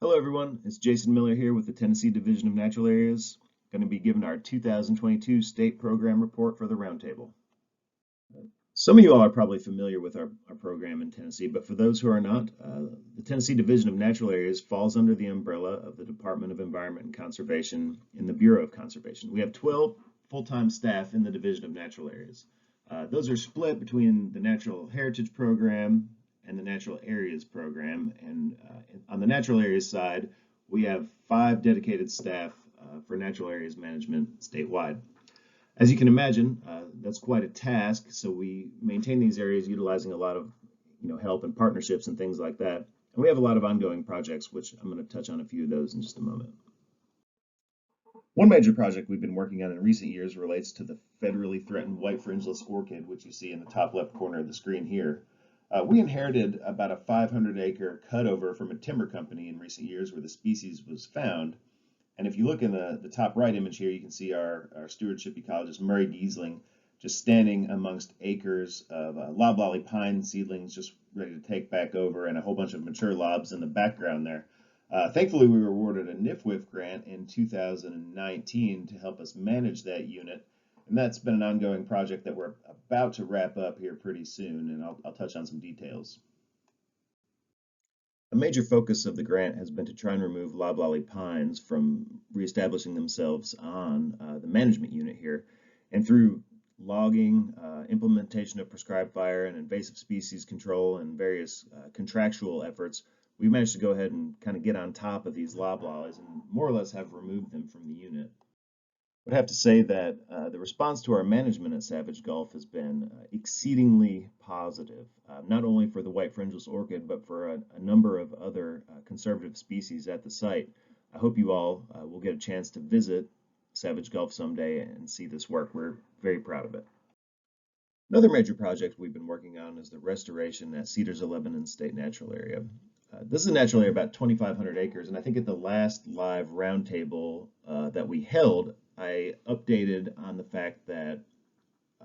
Hello everyone, it's Jason Miller here with the Tennessee Division of Natural Areas. Going to be giving our 2022 State Program Report for the Roundtable. Some of you all are probably familiar with our program in Tennessee, but for those who are not, the Tennessee Division of Natural Areas falls under the umbrella of the Department of Environment and Conservation in the Bureau of Conservation. We have 12 full-time staff in the Division of Natural Areas. Those are split between the Natural Heritage Program and the Natural Areas Program. And on the Natural Areas side, we have 5 dedicated staff for natural areas management statewide. As you can imagine, that's quite a task. So we maintain these areas utilizing a lot of help and partnerships and things like that. And we have a lot of ongoing projects, which I'm going to touch on a few of those in just a moment. One major project we've been working on in recent years relates to the federally threatened white fringeless orchid, which you see in the top left corner of the screen here. We inherited about a 500-acre cutover from a timber company in recent years where the species was found. And if you look in the top right image here, you can see our stewardship ecologist, Murray Giesling, just standing amongst acres of loblolly pine seedlings just ready to take back over and a whole bunch of mature lobs in the background there. Thankfully, we were awarded a NIFWIF grant in 2019 to help us manage that unit. And that's been an ongoing project that we're about to wrap up here pretty soon, and I'll touch on some details. A major focus of the grant has been to try and remove loblolly pines from reestablishing themselves on the management unit here. And through logging, implementation of prescribed fire and invasive species control and various contractual efforts, we managed to go ahead and kind of get on top of these loblollies and more or less have removed them from the unit. I would have to say that the response to our management at Savage Gulf has been exceedingly positive, not only for the white fringeless orchid, but for a number of other conservative species at the site. I hope you all will get a chance to visit Savage Gulf someday and see this work. We're very proud of it. Another major project we've been working on is the restoration at Cedars of Lebanon State Natural Area. This is a natural area about 2,500 acres, and I think at the last live roundtable that we held, I updated on the fact that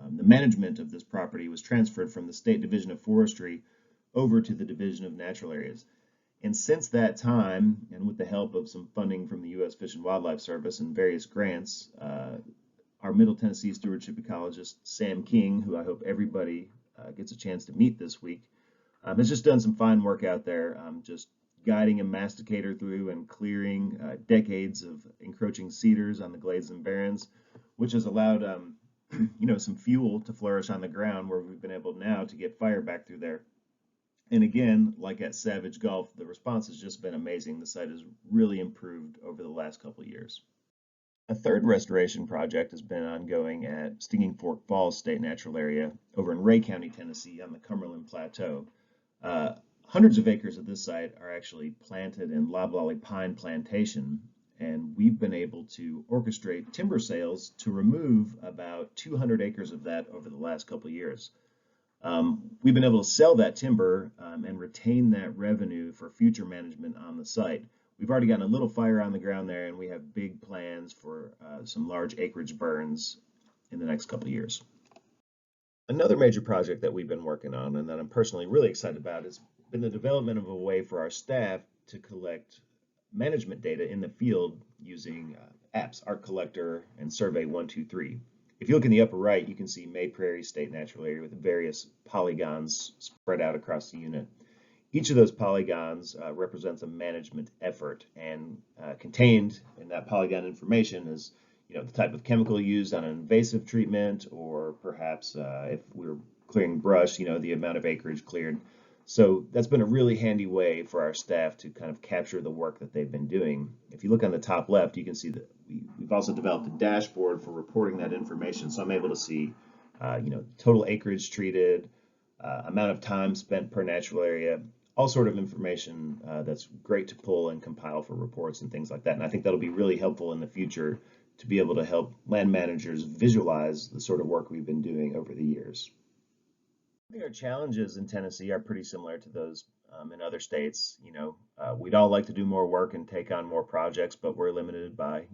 the management of this property was transferred from the State Division of Forestry over to the Division of Natural Areas. And since that time, and with the help of some funding from the U.S. Fish and Wildlife Service and various grants, our Middle Tennessee stewardship ecologist, Sam King, who I hope everybody gets a chance to meet this week, has just done some fine work out there, just guiding a masticator through and clearing decades of encroaching cedars on the glades and barrens, which has allowed some fuel to flourish on the ground where we've been able now to get fire back through there. And again, like at Savage Gulf, the response has just been amazing. The site has really improved over the last couple of years. A third restoration project has been ongoing at Stinging Fork Falls State Natural Area over in Ray County, Tennessee on the Cumberland Plateau. Hundreds of acres of this site are actually planted in loblolly pine plantation, and we've been able to orchestrate timber sales to remove about 200 acres of that over the last couple of years. We've been able to sell that timber and retain that revenue for future management on the site. We've already gotten a little fire on the ground there, and we have big plans for some large acreage burns in the next couple of years. Another major project that we've been working on and that I'm personally really excited about has been the development of a way for our staff to collect management data in the field using apps, Art Collector and Survey 123. If you look in the upper right, you can see May Prairie State Natural Area with various polygons spread out across the unit. Each of those polygons represents a management effort, and contained in that polygon information is the type of chemical used on an invasive treatment, or perhaps if we're clearing brush, the amount of acreage cleared. So that's been a really handy way for our staff to kind of capture the work that they've been doing. If you look on the top left, you can see that we've also developed a dashboard for reporting that information. So I'm able to see, total acreage treated, amount of time spent per natural area, all sort of information that's great to pull and compile for reports and things like that. And I think that'll be really helpful in the future to be able to help land managers visualize the sort of work we've been doing over the years. I think our challenges in Tennessee are pretty similar to those in other states. We'd all like to do more work and take on more projects, but we're limited by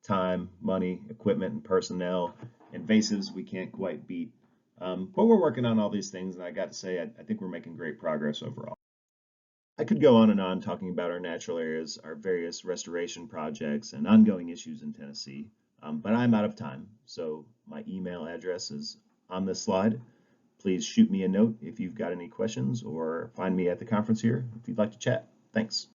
time, money, equipment, and personnel. Invasives we can't quite beat. But we're working on all these things, and I got to say, I think we're making great progress overall. I could go on and on talking about our natural areas, our various restoration projects, and ongoing issues in Tennessee, but I'm out of time, so my email address is on this slide. Please shoot me a note if you've got any questions or find me at the conference here if you'd like to chat. Thanks.